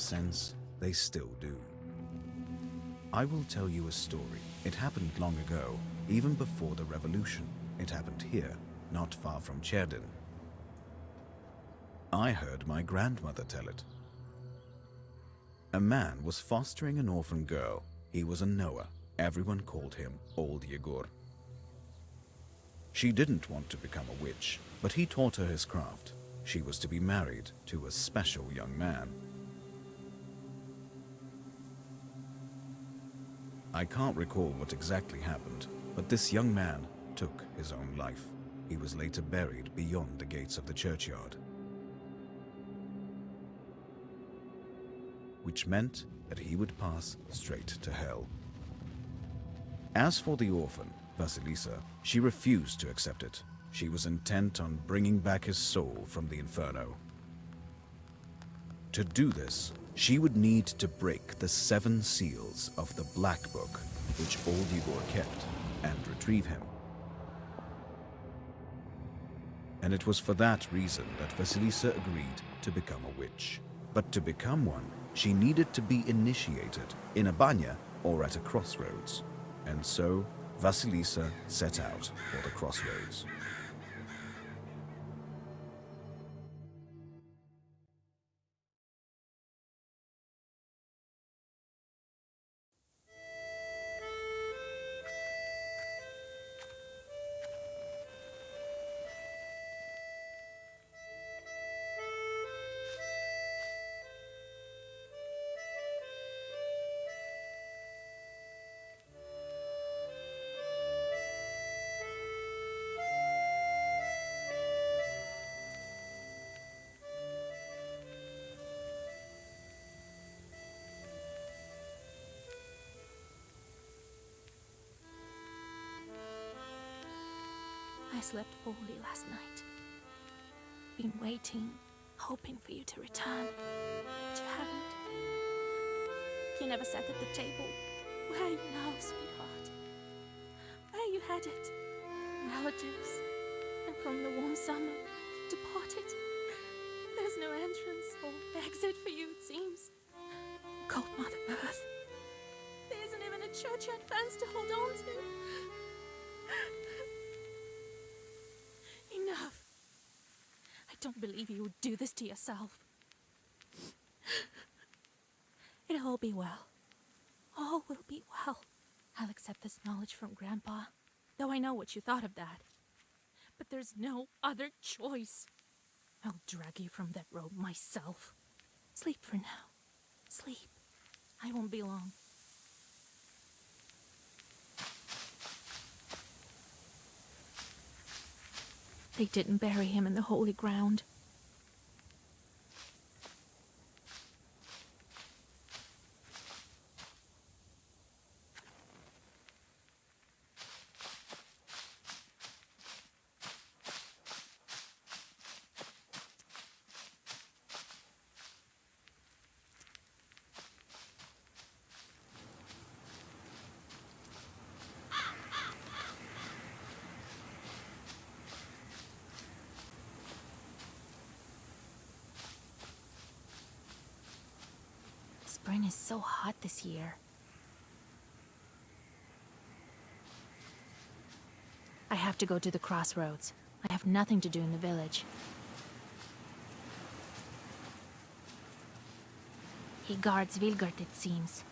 sense, they still do. I will tell you a story. It happened long ago, even before the revolution. It happened here, not far from Cherdin. I heard my grandmother tell it. A man was fostering an orphan girl. He was a Noah. Everyone called him Old Yegor. She didn't want to become a witch, but he taught her his craft. She was to be married to a special young man. I can't recall what exactly happened, but this young man took his own life. He was later buried beyond the gates of the churchyard, which meant that he would pass straight to hell. As for the orphan, Vasilisa, she refused to accept it. She was intent on bringing back his soul from the inferno. To do this, she would need to break the 7 seals of the Black Book, which Old Yegor kept, and retrieve him. And it was for that reason that Vasilisa agreed to become a witch. But to become one, she needed to be initiated in a banya or at a crossroads. And so, Vasilisa set out for the crossroads. I slept poorly last night. Been waiting, hoping for you to return. But you haven't. You never sat at the table. Where are you now, sweetheart? Where are you headed? Relatives. And from the warm summer, departed. There's no entrance or exit for you, it seems. Cold Mother Earth. There isn't even a churchyard fence to hold on to. Enough. I don't believe you would do this to yourself. It'll all be well. All will be well. I'll accept this knowledge from Grandpa, though I know what you thought of that. But there's no other choice. I'll drag you from that road myself. Sleep for now. Sleep. I won't be long. They didn't bury him in the holy ground. Spring is so hot this year. I have to go to the crossroads. I have nothing to do in the village. He guards Vilgard, it seems.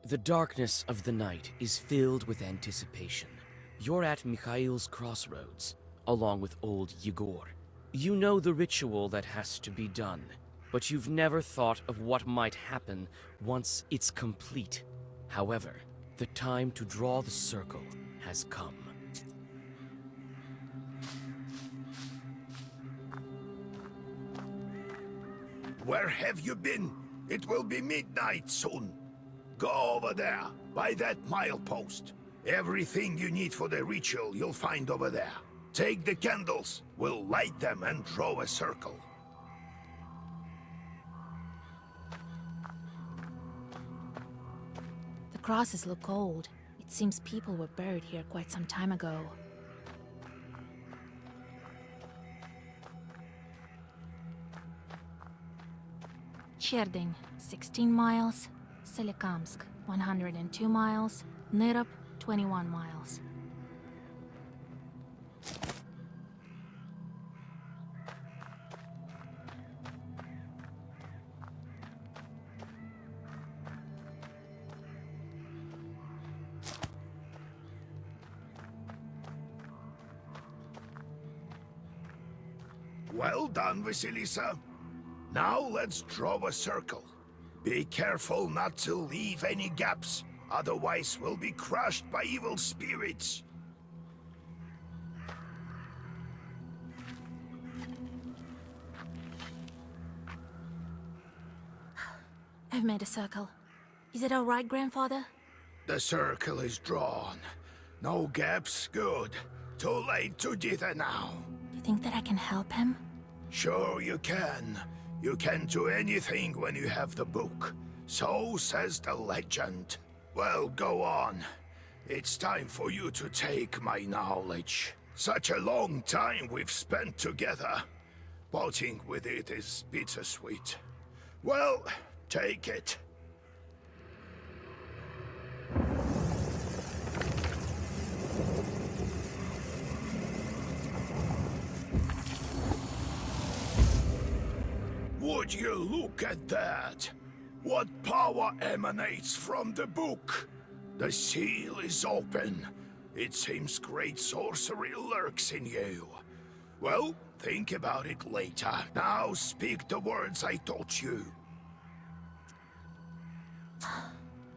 The darkness of the night is filled with anticipation. You're at Mikhail's crossroads, along with old Yegor. You know the ritual that has to be done, but you've never thought of what might happen once it's complete. However, the time to draw the circle has come. Where have you been? It will be midnight soon. Go over there, by that milepost. Everything you need for the ritual you'll find over there. Take the candles, we'll light them and draw a circle. The crosses look old. It seems people were buried here quite some time ago. Cherdyn, 16 miles. Solikamsk, 102 miles. Nyrop, 21 miles. Well done, Vasilisa. Now let's draw a circle. Be careful not to leave any gaps, otherwise we'll be crushed by evil spirits. I've made a circle. Is it all right, Grandfather? The circle is drawn. No gaps, good. Too late to dither now. Do you think that I can help him? Sure you can. You can do anything when you have the book. So says the legend. Well, go on. It's time for you to take my knowledge. Such a long time we've spent together. Parting with it is bittersweet. Well, take it. Would you look at that? What power emanates from the book? The seal is open. It seems great sorcery lurks in you. Well, think about it later. Now speak the words I taught you.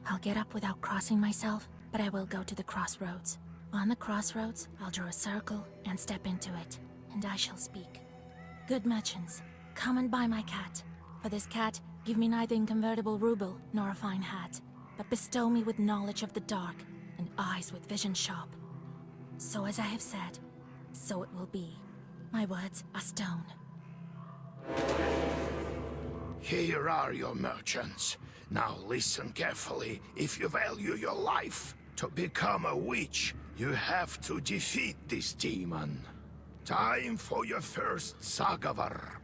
I'll get up without crossing myself, but I will go to the crossroads. On the crossroads, I'll draw a circle and step into it, and I shall speak. Good merchants, come and buy my cat. For this cat, give me neither inconvertible ruble nor a fine hat, but bestow me with knowledge of the dark and eyes with vision sharp. So as I have said, so it will be. My words are stone. Here are your merchants. Now listen carefully. If you value your life, to become a witch, you have to defeat this demon. Time for your first Sagavar.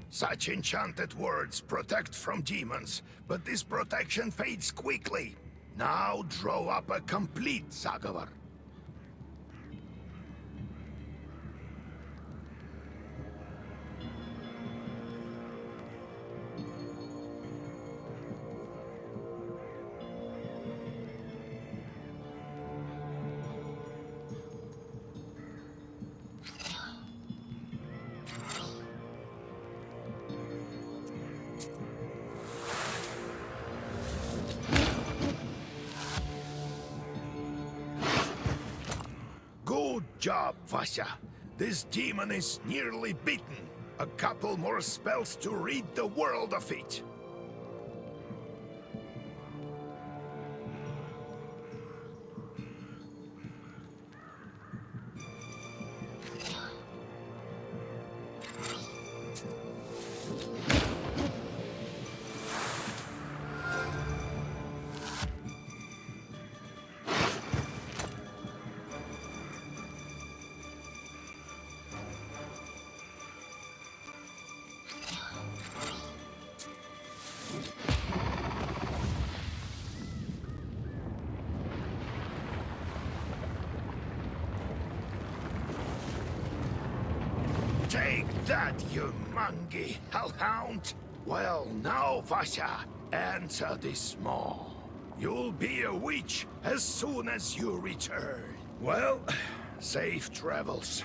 Such enchanted words protect from demons, but this protection fades quickly. Now draw up a complete Sagavar. Good job, Vasya. This demon is nearly beaten. A couple more spells to rid the world of it. that, you mangy hellhound? Well, now, Vasha, answer this maw. You'll be a witch as soon as you return. Well, safe travels.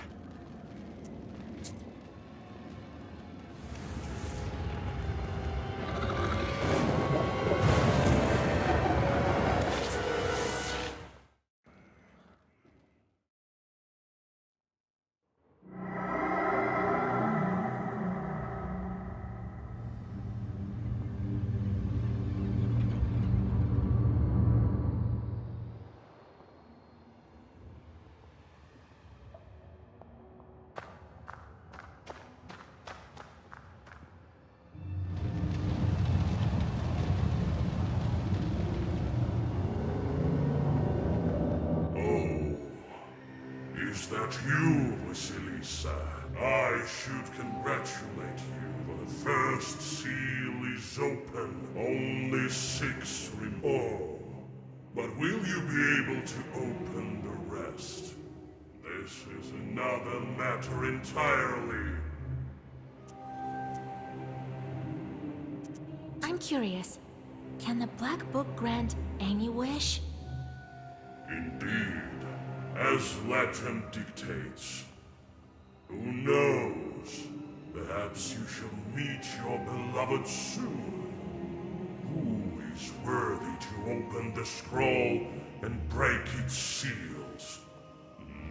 Is that you, Vasilisa? I should congratulate you, for the first seal is open. Only 6 remain. Oh, but will you be able to open the rest? This is another matter entirely. I'm curious. Can the Black Book grant any wish? Indeed, as legend dictates. Who knows? Perhaps you shall meet your beloved soon. Who is worthy to open the scroll and break its seals?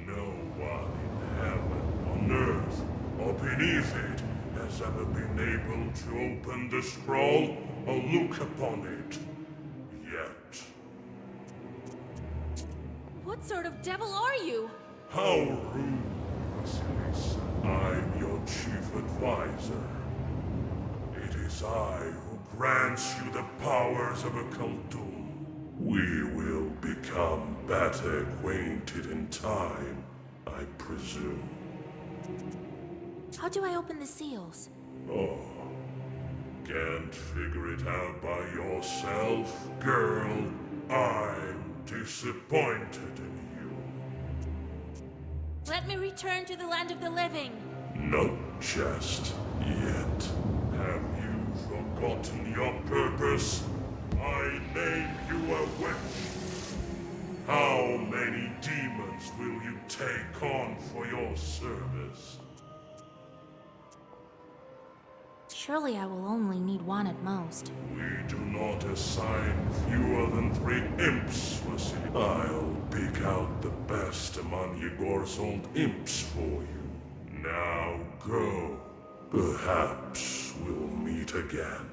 No one in heaven, on earth, or beneath it has ever been able to open the scroll or look upon it. Yet. What sort of devil are you? How rude, Vasilisa. I'm your chief advisor. It is I who grants you the powers of a Khaldun. We will become better acquainted in time, I presume. How do I open the seals? Oh, can't figure it out by yourself, girl? I'm disappointed in you. Let me return to the land of the living. Not just yet. Have you forgotten your purpose? I name you a witch. How many demons will you take on for your service? Surely I will only need one at most. We do not assign fewer than 3 imps, Vasily. I'll pick out the best among Yegor's old imps for you. Now go. Perhaps we'll meet again.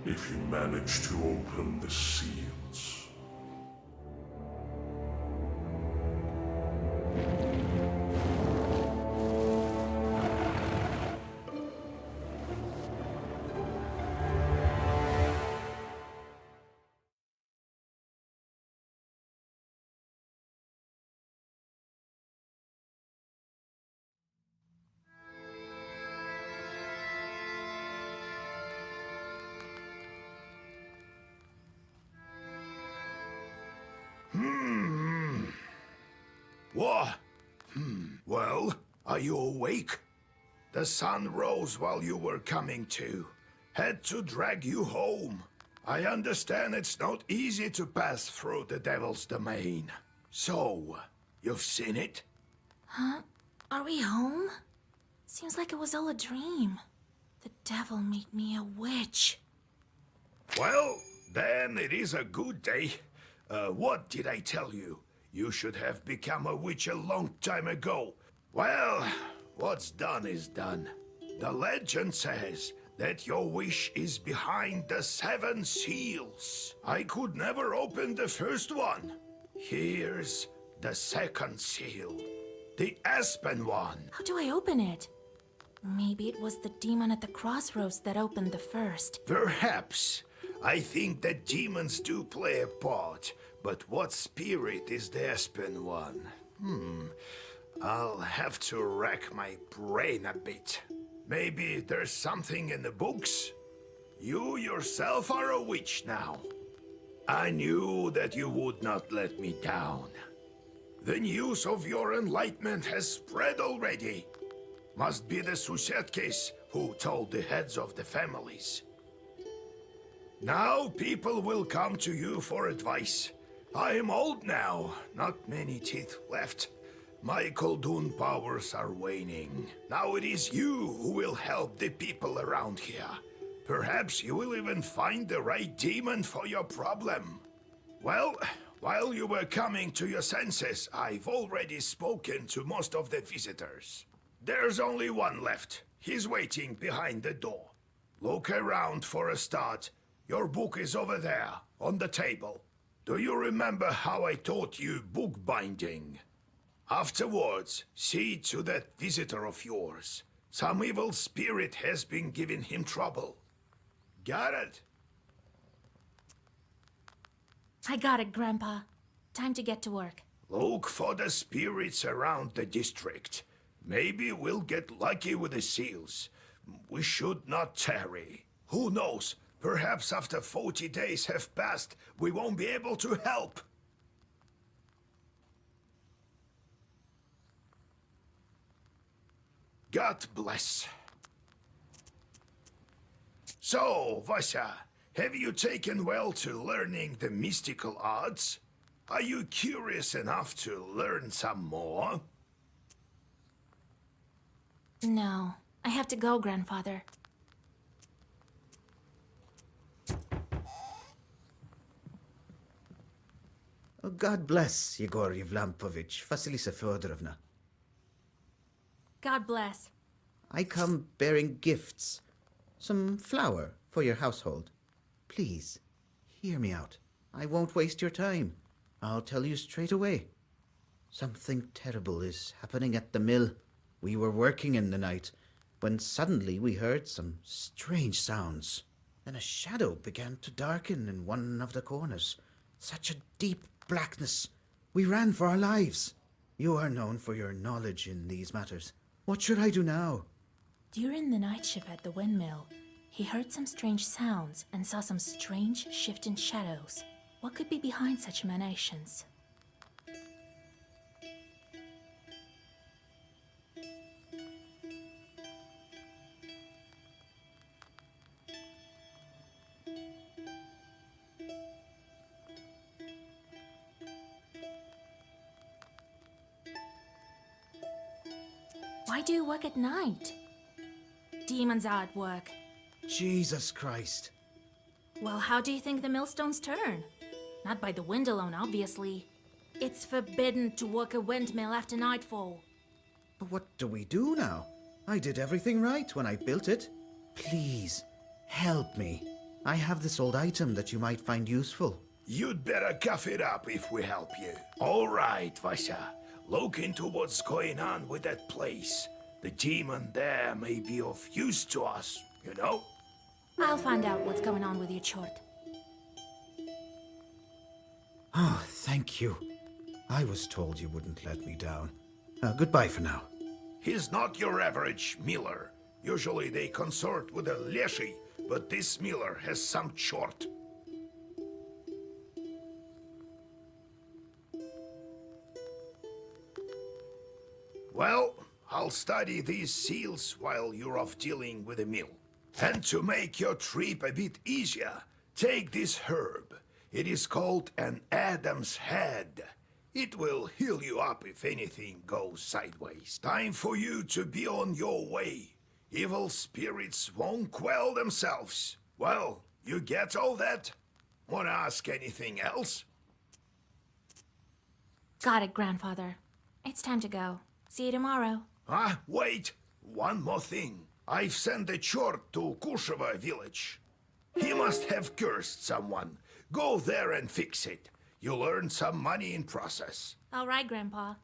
If you manage to open the seals. What? Well, are you awake? The sun rose while you were coming to. Had to drag you home. I understand it's not easy to pass through the Devil's domain. So, you've seen it? Huh? Are we home? Seems like it was all a dream. The devil made me a witch. Well, then it is a good day. What did I tell you? You should have become a witch a long time ago. Well, what's done is done. The legend says that your wish is behind the 7 seals. I could never open the first one. Here's the second seal. The aspen one. How do I open it? Maybe it was the demon at the crossroads that opened the first. Perhaps. I think that demons do play a part. But what spirit is the aspen one? I'll have to rack my brain a bit. Maybe there's something in the books? You yourself are a witch now. I knew that you would not let me down. The news of your enlightenment has spread already. Must be the suočetis who told the heads of the families. Now people will come to you for advice. I am old now, not many teeth left. My Koldun powers are waning. Now it is you who will help the people around here. Perhaps you will even find the right demon for your problem. Well, while you were coming to your senses, I've already spoken to most of the visitors. There's only one left. He's waiting behind the door. Look around for a start. Your book is over there, on the table. Do you remember how I taught you bookbinding? Afterwards, see to that visitor of yours. Some evil spirit has been giving him trouble. Got it? I got it, Grandpa. Time to get to work. Look for the spirits around the district. Maybe we'll get lucky with the seals. We should not tarry. Who knows? Perhaps after 40 days have passed, we won't be able to help. God bless. So, Vasya, have you taken well to learning the mystical arts? Are you curious enough to learn some more? No, I have to go, Grandfather. Oh, God bless Yegor Yevlampovich, Vasilisa Fyodorovna. God bless. I come bearing gifts. Some flour for your household. Please, hear me out. I won't waste your time. I'll tell you straight away. Something terrible is happening at the mill. We were working in the night, when suddenly we heard some strange sounds. Then a shadow began to darken in one of the corners. Such a deep blackness. We ran for our lives. You are known for your knowledge in these matters. What should I do now? During the night shift at the windmill, he heard some strange sounds and saw some strange shifting shadows. What could be behind such emanations? Why do you work at night? Demons are at work. Jesus Christ. Well, how do you think the millstones turn? Not by the wind alone, obviously. It's forbidden to work a windmill after nightfall. But what do we do now? I did everything right when I built it. Please, help me. I have this old item that you might find useful. You'd better cough it up if we help you. All right, Vasya. Look into what's going on with that place. The demon there may be of use to us, you know? I'll find out what's going on with your chort. Oh, thank you. I was told you wouldn't let me down. Goodbye for now. He's not your average miller. Usually they consort with a leshy, but this miller has some chort. Well, I'll study these seals while you're off dealing with the mill. And to make your trip a bit easier, take this herb. It is called an Adam's head. It will heal you up if anything goes sideways. Time for you to be on your way. Evil spirits won't quell themselves. Well, you get all that? Wanna ask anything else? Got it, Grandfather. It's time to go. See you tomorrow. Ah, wait! One more thing. I've sent a chort to Kusheva village. He must have cursed someone. Go there and fix it. You'll earn some money in process. All right, Grandpa.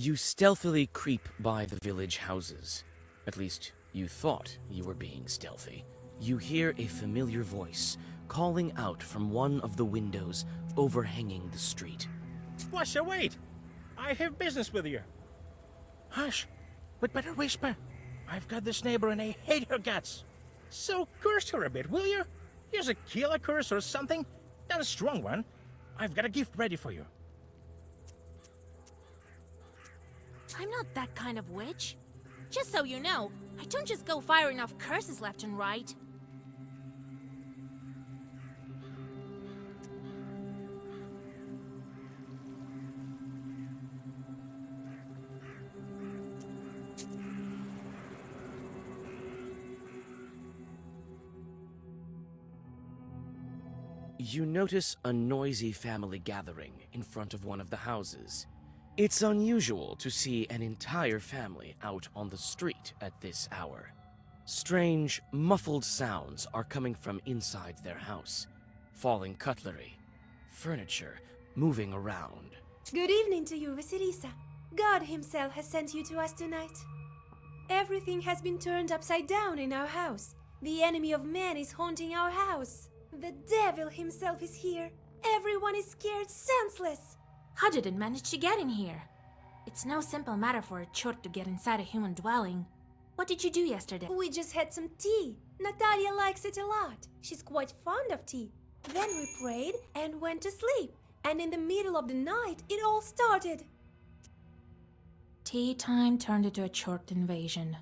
You stealthily creep by the village houses. At least, you thought you were being stealthy. You hear a familiar voice calling out from one of the windows overhanging the street. Washer, wait! I have business with you. Hush! We'd better whisper. I've got this neighbor and I hate her guts. So curse her a bit, will you? Use a killer curse or something. Not a strong one. I've got a gift ready for you. I'm not that kind of witch. Just so you know, I don't just go firing off curses left and right. You notice a noisy family gathering in front of one of the houses. It's unusual to see an entire family out on the street at this hour. Strange, muffled sounds are coming from inside their house. Falling cutlery, furniture moving around. Good evening to you, Vasilisa. God himself has sent you to us tonight. Everything has been turned upside down in our house. The enemy of man is haunting our house. The devil himself is here. Everyone is scared senseless. How did it manage to get in here? It's no simple matter for a chort to get inside a human dwelling. What did you do yesterday? We just had some tea. Natalia likes it a lot. She's quite fond of tea. Then we prayed and went to sleep. And in the middle of the night, it all started. Tea time turned into a chort invasion.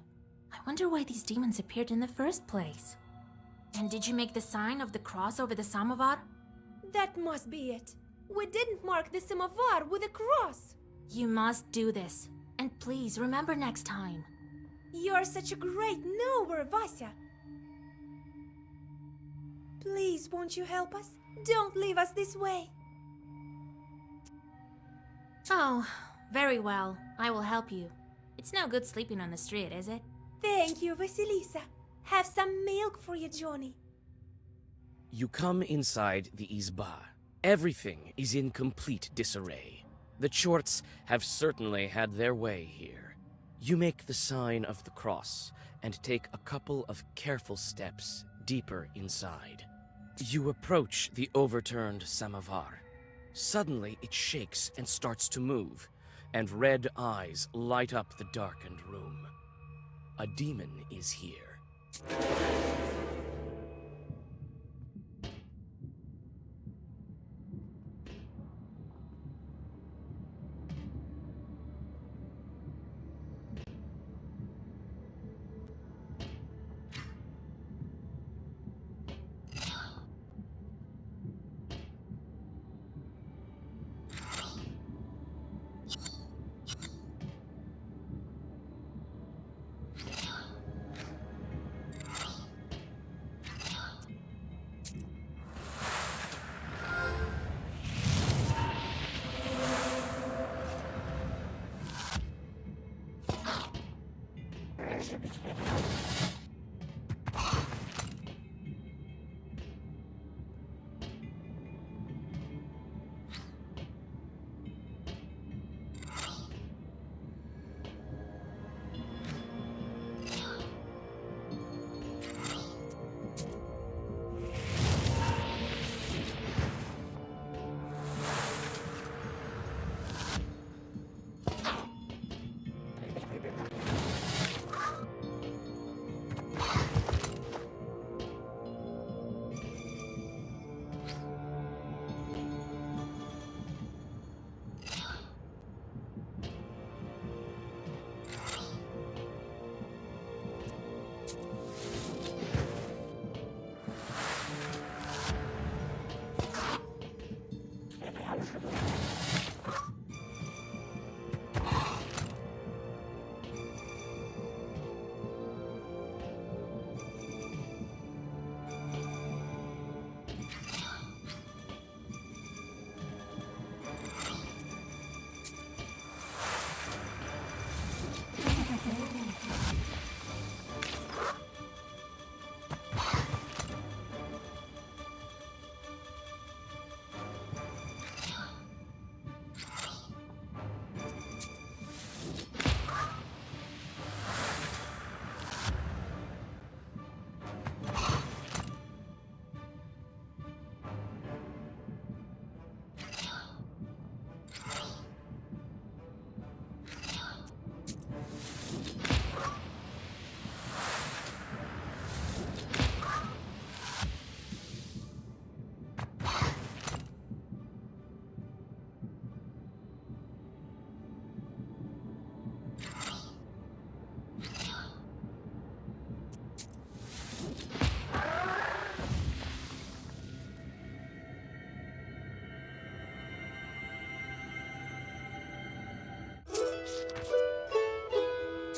I wonder why these demons appeared in the first place. And did you make the sign of the cross over the samovar? That must be it. We didn't mark the samovar with a cross. You must do this. And please remember next time. You're such a great knower, Vasya. Please, won't you help us? Don't leave us this way. Oh, very well. I will help you. It's no good sleeping on the street, is it? Thank you, Vasilisa. Have some milk for you, Johnny. You come inside the izba. Everything is in complete disarray. The chorts have certainly had their way here. You make the sign of the cross and take a couple of careful steps deeper inside. You approach the overturned samovar. Suddenly it shakes and starts to move, and red eyes light up the darkened room. A demon is here.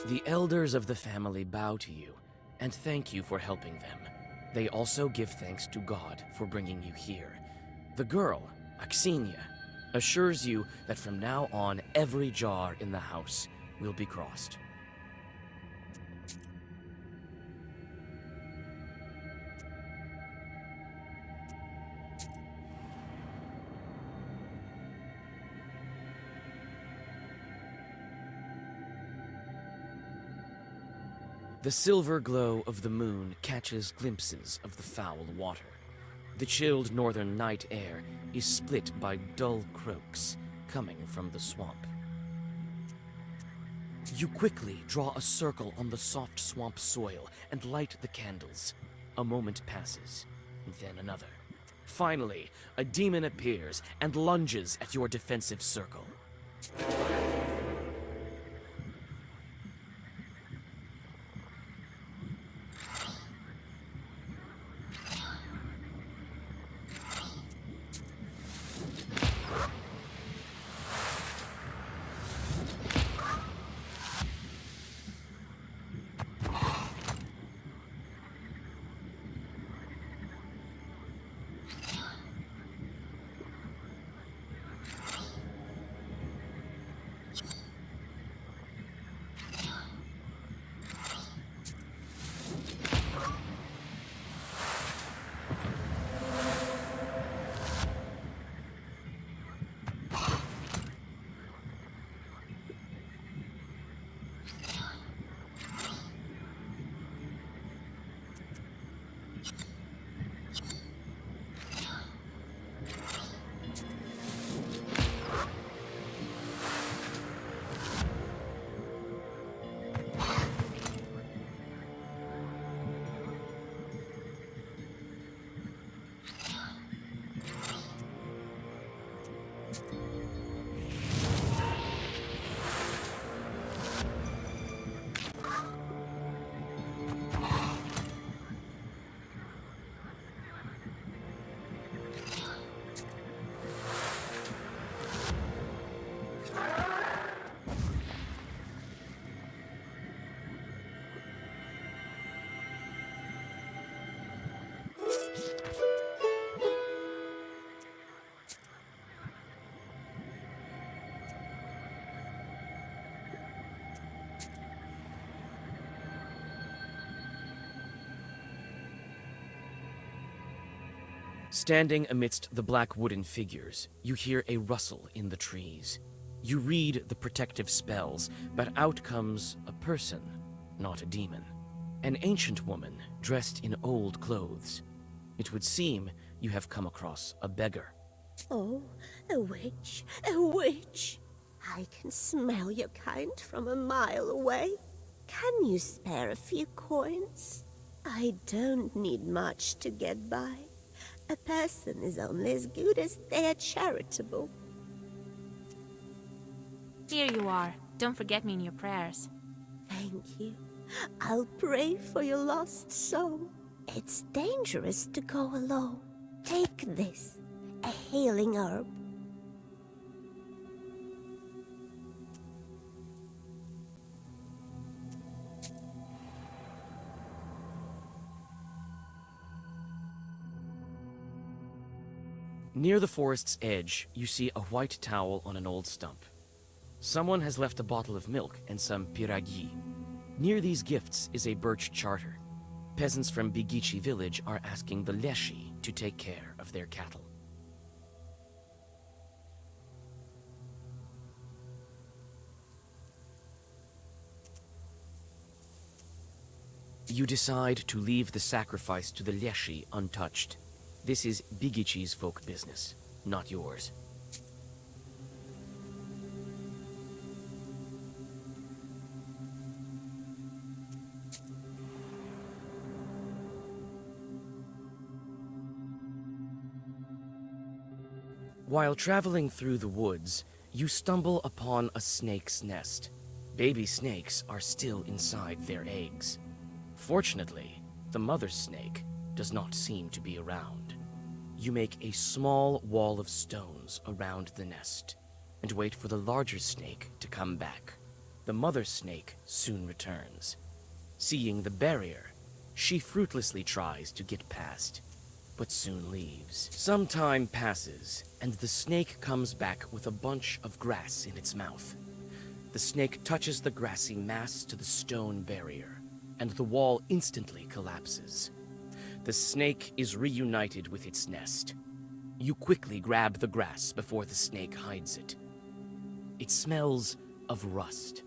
The elders of the family bow to you and thank you for helping them. They also give thanks to God for bringing you here. The girl, Axinia, assures you that from now on every jar in the house will be crossed. The silver glow of the moon catches glimpses of the foul water. The chilled northern night air is split by dull croaks coming from the swamp. You quickly draw a circle on the soft swamp soil and light the candles. A moment passes, and then another. Finally, a demon appears and lunges at your defensive circle. Standing amidst the black wooden figures, you hear a rustle in the trees. You read the protective spells, but out comes a person, not a demon. An ancient woman dressed in old clothes. It would seem you have come across a beggar. Oh, a witch, a witch. I can smell your kind from a mile away. Can you spare a few coins? I don't need much to get by. A person is only as good as they are charitable. Here you are. Don't forget me in your prayers. Thank you. I'll pray for your lost soul. It's dangerous to go alone. Take this, a healing herb. Near the forest's edge, you see a white towel on an old stump. Someone has left a bottle of milk and some piragi. Near these gifts is a birch charter. Peasants from Bigici village are asking the leshi to take care of their cattle. You decide to leave the sacrifice to the leshi untouched. This is Bigici's folk business, not yours. While traveling through the woods, you stumble upon a snake's nest. Baby snakes are still inside their eggs. Fortunately, the mother snake does not seem to be around. You make a small wall of stones around the nest and wait for the larger snake to come back. The mother snake soon returns. Seeing the barrier, she fruitlessly tries to get past, but soon leaves. Some time passes, and the snake comes back with a bunch of grass in its mouth. The snake touches the grassy mass to the stone barrier, and the wall instantly collapses. The snake is reunited with its nest. You quickly grab the grass before the snake hides it. It smells of rust.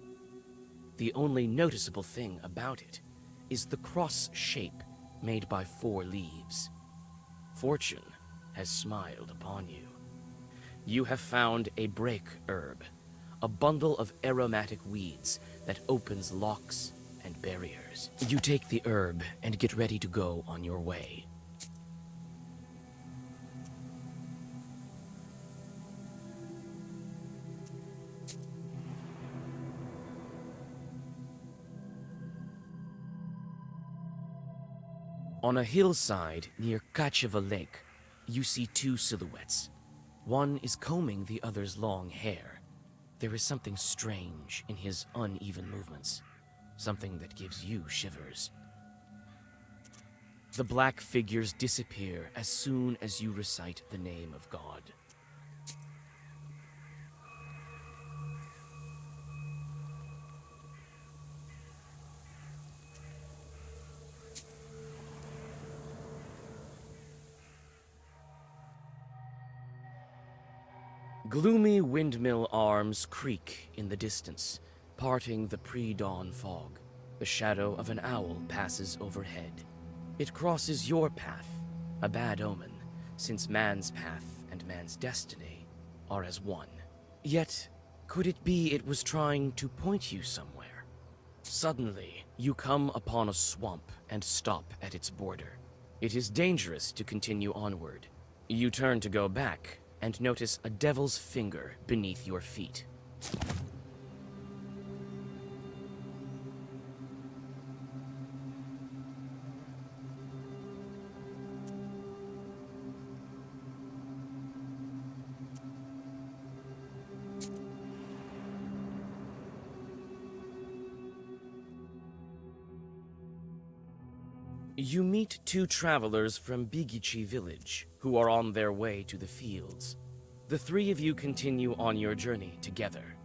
The only noticeable thing about it is the cross shape made by 4 leaves. Fortune has smiled upon you. You have found a break herb, a bundle of aromatic weeds that opens locks and barriers. You take the herb and get ready to go on your way. On a hillside near Kacheva Lake, you see 2 silhouettes. One is combing the other's long hair. There is something strange in his uneven movements, something that gives you shivers. The black figures disappear as soon as you recite the name of God. Gloomy windmill arms creak in the distance, parting the pre-dawn fog. The shadow of an owl passes overhead. It crosses your path, a bad omen, since man's path and man's destiny are as one. Yet, could it be it was trying to point you somewhere? Suddenly, you come upon a swamp and stop at its border. It is dangerous to continue onward. You turn to go back, and notice a devil's finger beneath your feet. You meet 2 travelers from Bigichi village, who are on their way to the fields. The 3 of you continue on your journey together.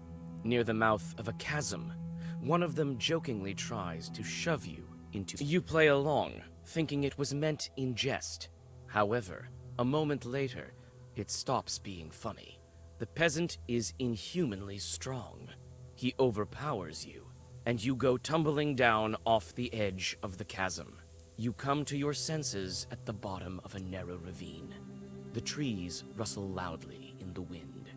Near the mouth of a chasm, one of them jokingly tries to shove you into. You play along, thinking it was meant in jest. However, a moment later, it stops being funny. The peasant is inhumanly strong. He overpowers you, and you go tumbling down off the edge of the chasm. You come to your senses at the bottom of a narrow ravine. The trees rustle loudly in the wind.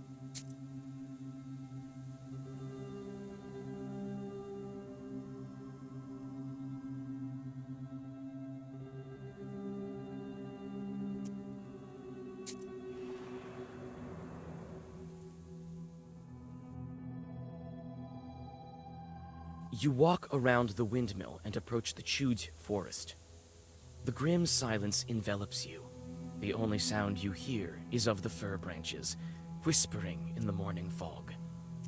You walk around the windmill and approach the Chuj forest. The grim silence envelops you. The only sound you hear is of the fir branches, whispering in the morning fog.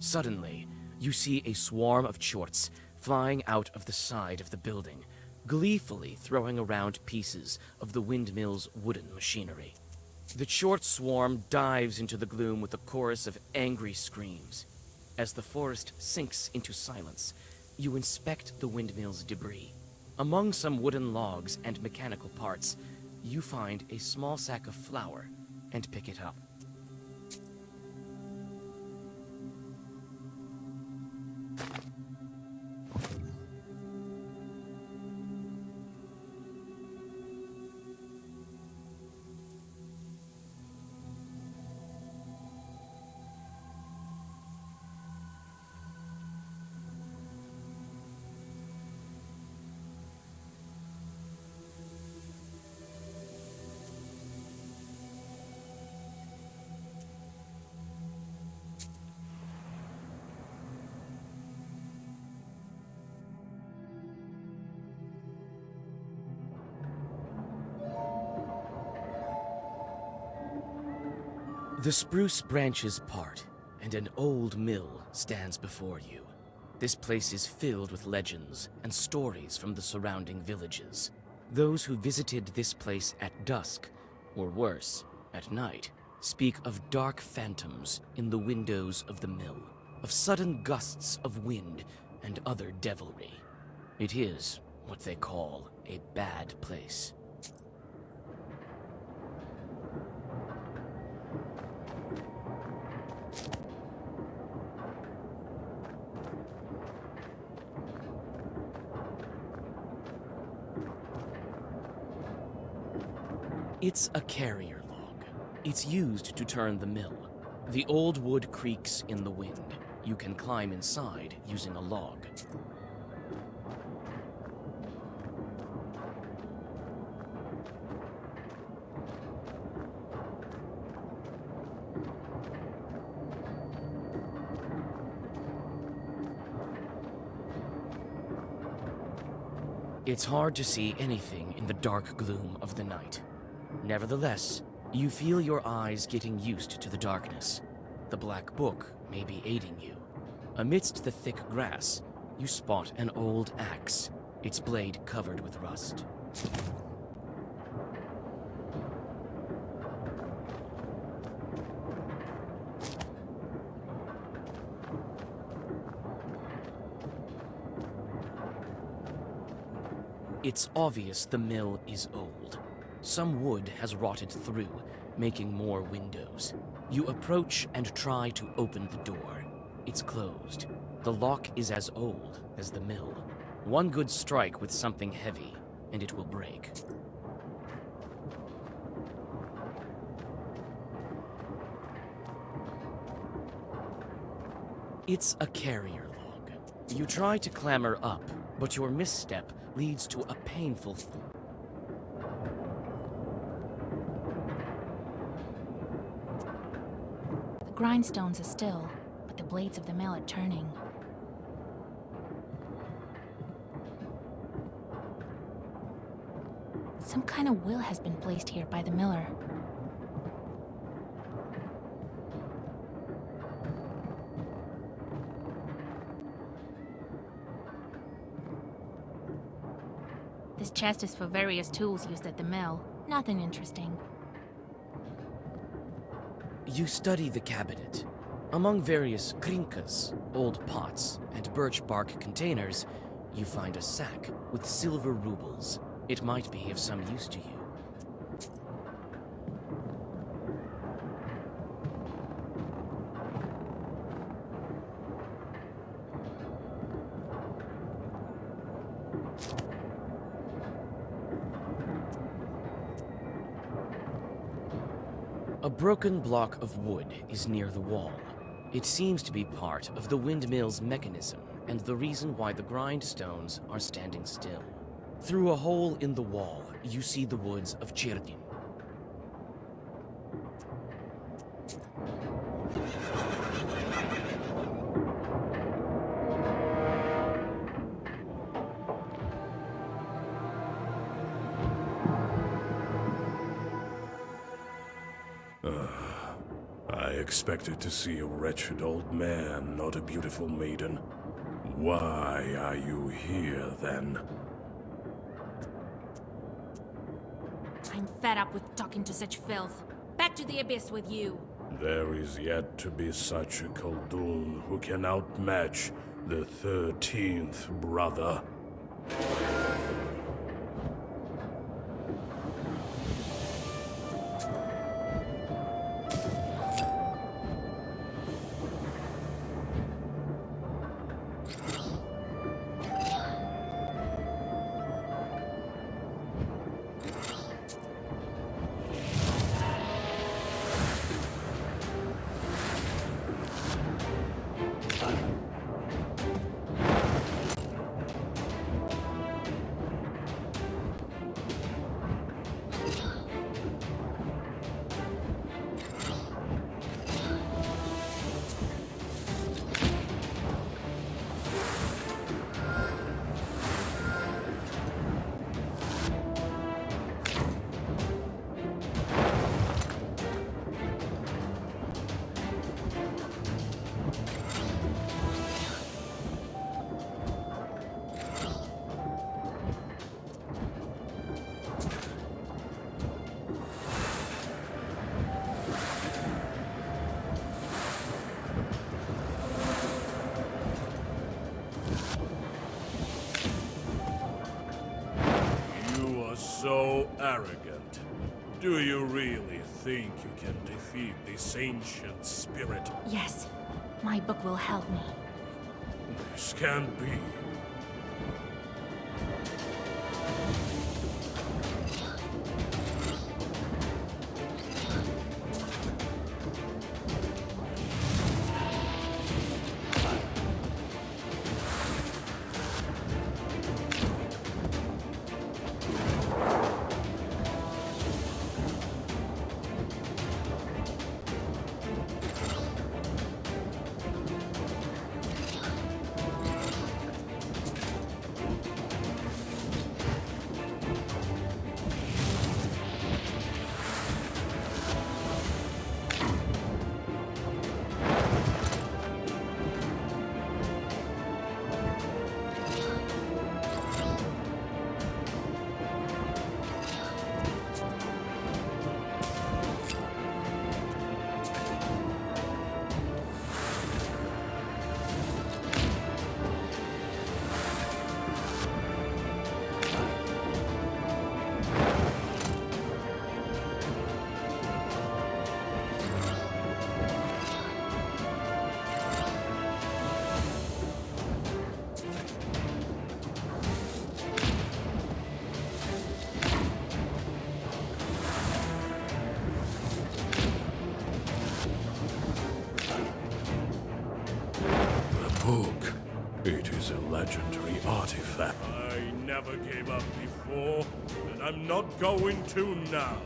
Suddenly, you see a swarm of chorts flying out of the side of the building, gleefully throwing around pieces of the windmill's wooden machinery. The chort swarm dives into the gloom with a chorus of angry screams. As the forest sinks into silence, you inspect the windmill's debris. Among some wooden logs and mechanical parts, you find a small sack of flour and pick it up. The spruce branches part, and an old mill stands before you. This place is filled with legends and stories from the surrounding villages. Those who visited this place at dusk, or worse, at night, speak of dark phantoms in the windows of the mill, of sudden gusts of wind and other devilry. It is what they call a bad place. It's a carrier log. It's used to turn the mill. The old wood creaks in the wind. You can climb inside using a log. It's hard to see anything in the dark gloom of the night. Nevertheless, you feel your eyes getting used to the darkness. The black book may be aiding you. Amidst the thick grass, you spot an old axe, its blade covered with rust. It's obvious the mill is old. Some wood has rotted through, making more windows. You approach and try to open the door. It's closed. The lock is as old as the mill. One good strike with something heavy, and it will break. It's a carrier log. You try to clamber up, but your misstep leads to a painful The grindstones are still, but the blades of the mill are turning. Some kind of will has been placed here by the miller. This chest is for various tools used at the mill. Nothing interesting. You study the cabinet. Among various krinkas, old pots, and birch bark containers, you find a sack with silver rubles. It might be of some use to you. A broken block of wood is near the wall. It seems to be part of the windmill's mechanism and the reason why the grindstones are standing still. Through a hole in the wall, you see the woods of Cirdin. I expected to see a wretched old man, not a beautiful maiden. Why are you here, then? I'm fed up with talking to such filth. Back to the abyss with you. There is yet to be such a Koldun who can outmatch the 13th brother. so arrogant. Do you really think you can defeat this ancient spirit? Yes, my book will help me. This can't be. Book. It is a legendary artifact. I never gave up before, and I'm not going to now.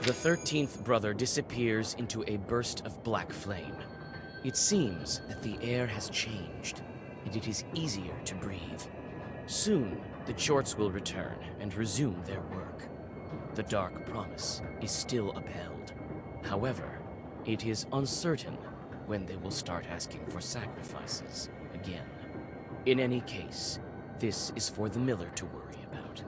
The 13th brother disappears into a burst of black flame. It seems that the air has changed, and it is easier to breathe. Soon, the Chorts will return and resume their work. The dark promise is still upheld. However, it is uncertain when they will start asking for sacrifices again. In any case, this is for the miller to worry about.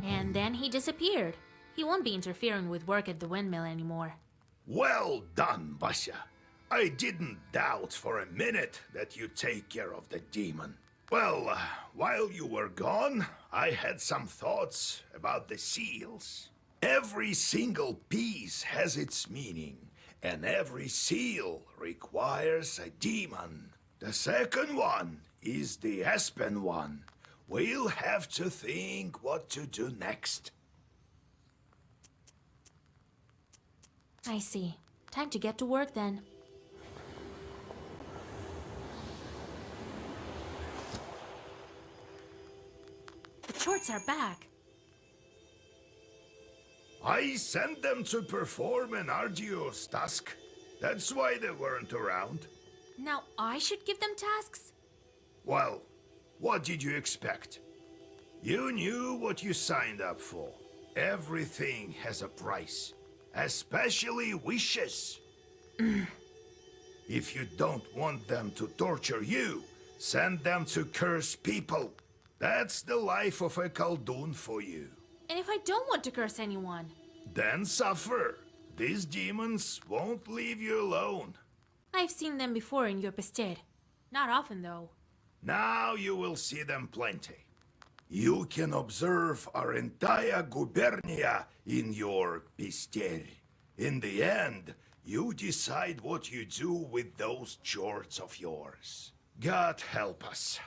And then he disappeared. He won't be interfering with work at the windmill anymore. Well done, Basha. I didn't doubt for a minute that you'd take care of the demon. Well, while you were gone, I had some thoughts about the seals. Every single piece has its meaning, and every seal requires a demon. The second one is the Aspen one. We'll have to think what to do next. I see. Time to get to work then. The Chorts are back. I sent them to perform an arduous task. That's why they weren't around. Now I should give them tasks? Well, what did you expect? You knew what you signed up for. Everything has a price, especially wishes. If you don't want them to torture you, send them to curse people. That's the life of a Khaldun for you. And if I don't want to curse anyone? Then suffer. These demons won't leave you alone. I've seen them before in your Pester. Not often, though. Now you will see them plenty. You can observe our entire gubernia in your Pester. In the end, you decide what you do with those Chorts of yours. God help us.